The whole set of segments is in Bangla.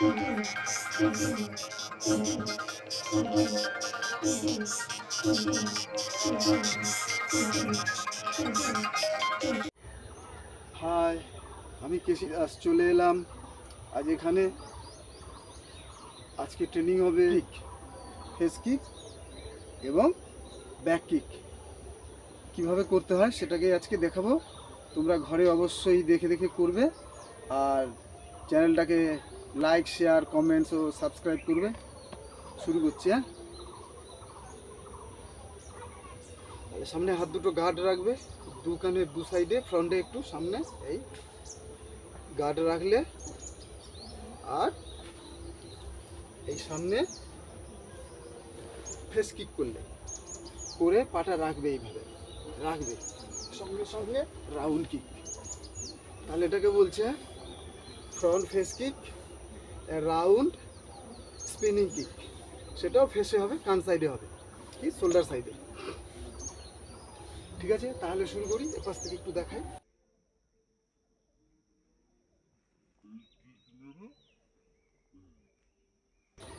হাই, আমি কেসি দাস চলে এলাম আজ এখানে। আজকে ট্রেনিং হবে ফেস কিক এবং ব্যাক কিক কীভাবে করতে হয় সেটাকে আজকে দেখাবো। তোমরা ঘরে অবশ্যই দেখে দেখে করবে, আর চ্যানেলটাকে লাইক, শেয়ার, কমেন্টস ও সাবস্ক্রাইব করবে। শুরু করছি। হ্যাঁ, সামনে হাত দুটো গার্ড রাখবে, দু কানের দু সাইডে, ফ্রন্টে একটু সামনে, এই গার্ড রাখলে, আর এই সামনে ফেস কিক করলে করে পাটা রাখবে, এইভাবে রাখবে, সঙ্গে সঙ্গে রাউন্ড কিক। তাহলে এটাকে বলছে front face kick, round spinning kick. সেটাও ফেসে হবে, কান সাইডে হবে, কি শোল্ডার সাইডে। ঠিক আছে, তাহলে শুরু করি। এপাশ থেকে একটু দেখাই।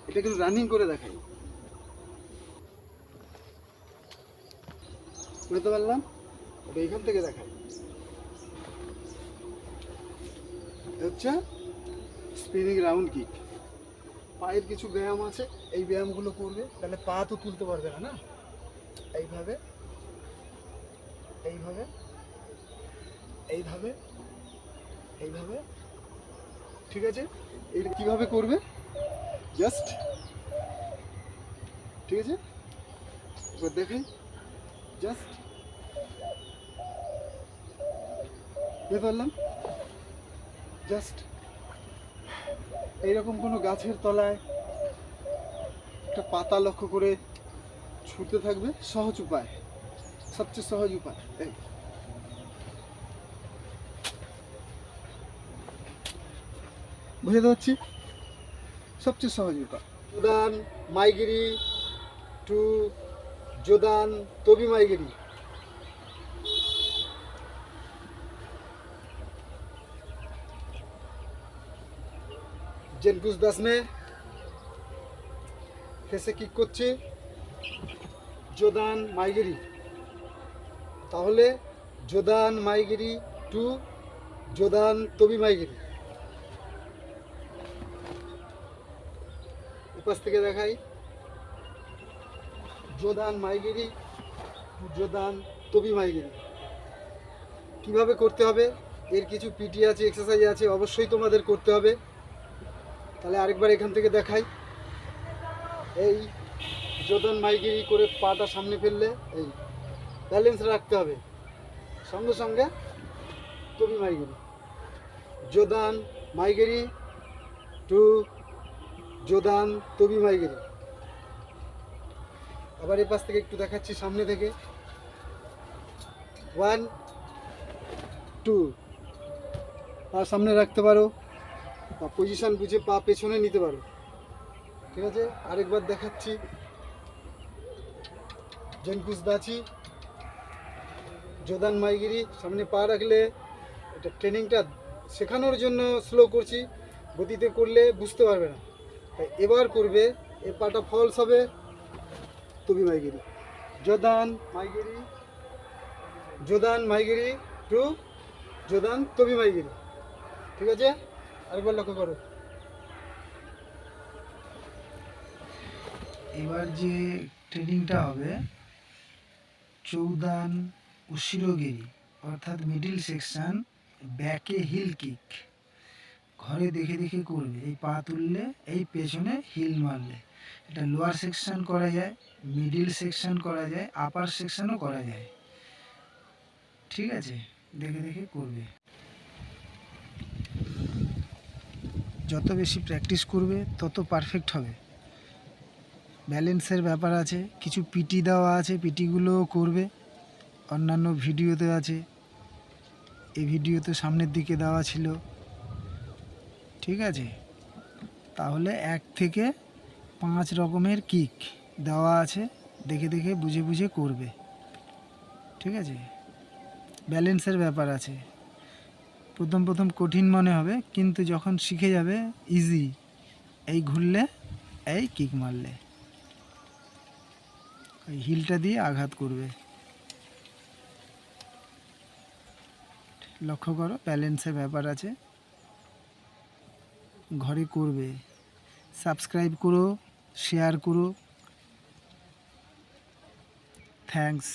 এটা কিন্তু রানিং করে দেখাই, বুঝতে পারলাম। ওটা এইখান থেকে দেখাই। হচ্ছে স্পিনিং রাউন্ড কিক। পায়ের কিছু ব্যায়াম আছে, এই ব্যায়ামগুলো করবে, তাহলে পা তো তুলতে পারবে না, না? এইভাবে এইভাবে এইভাবে এইভাবে, ঠিক আছে? এইটা কীভাবে করবে জাস্ট, ঠিক আছে? এবার দেখাই, জাস্ট বুঝতে পারলাম। জাস্ট এইরকম কোনো গাছের তলায় একটা পাতা লক্ষ্য করে ছুটতে থাকবে। সহজ উপায়, সবচেয়ে সহজ উপায়। এই বুঝতে পারছি, সবচেয়ে সহজ উপায়। যোদান মাইগিরি টু যোদান তবি মাইগিরি। জেনকুস দাস মে ফেসে কিক করছে যোদান মাইগিরি। তাহলে যোদান মাইগিরি টু যোদান তবি মাইগিরি। উপাস থেকে দেখাই, যোদান মাইগিরি টু যোদান তবি মাইগিরি। কীভাবে করতে হবে, এর কিছু পিটি আছে, এক্সারসাইজ আছে, অবশ্যই তোমাদের করতে হবে। তাহলে আরেকবার এখান থেকে দেখাই। এই যোদান মাইগিরি করে পাটা সামনে ফেললে, এই ব্যালেন্স রাখতে হবে, সঙ্গে সঙ্গে তবি মাইগিরি। যোদান মাইগিরি টু যোদান তবি মাইগিরি। আবার এই পাশ থেকে একটু দেখাচ্ছি, সামনে থেকে 1 2, পা সামনে রাখতে পারো, বা পজিশান বুঝে পা পেছনে নিতে পারো। ঠিক আছে, আরেকবার দেখাচ্ছি। জেনকুস দাচি যোদান মাইগিরি। সামনে পা রাখলে, এটা ট্রেনিংটা শেখানোর জন্য স্লো করছি, গতিতে করলে বুঝতে পারবে না, তাই এবার করবে। এ পাটা ফলস হবে, তবি মাইগিরি। যোদান মাইগিরি, যোদান মাইগিরি টু যোদান তবি মাইগিরি। ঠিক আছে, আরেকবার লক্ষ্য করো। এবার যে ট্রেনিংটা হবে চৌদান উশিরোগিরি, অর্থাৎ মিডিল সেকশন, ব্যাকে হিল কিক। ঘরে দেখে দেখে করবে, এই পা তুললে, এই পেছনে হিল মারলে। এটা লোয়ার সেকশন করা যায়, মিডিল সেকশন করা যায়, আপার সেকশনও করা যায়। ঠিক আছে, দেখে দেখে করবে। যত বেশি প্র্যাকটিস করবে তত পারফেক্ট হবে। ব্যালেন্সের ব্যাপার আছে, কিছু পিটি দেওয়া আছে, পিটিগুলো করবে। অন্যান্য ভিডিওতে আছে, এই ভিডিওতে সামনের দিকে দেওয়া ছিল। ঠিক আছে, তাহলে 1 থেকে 5 রকমের কিক দেওয়া আছে, দেখে দেখে বুঝে বুঝে করবে। ঠিক আছে, ব্যালেন্সের ব্যাপার আছে। প্রথম প্রথম কঠিন মনে হবে, কিন্তু যখন শিখে যাবে ইজি, এই ঘুরলে, এই কিক মারলে, এই হিলটা দিয়ে আঘাত করবে। লক্ষ্য করো, ব্যালেন্সের ব্যাপার আছে, ঘরে করবে। সাবস্ক্রাইব করো, শেয়ার করো। থ্যাঙ্কস।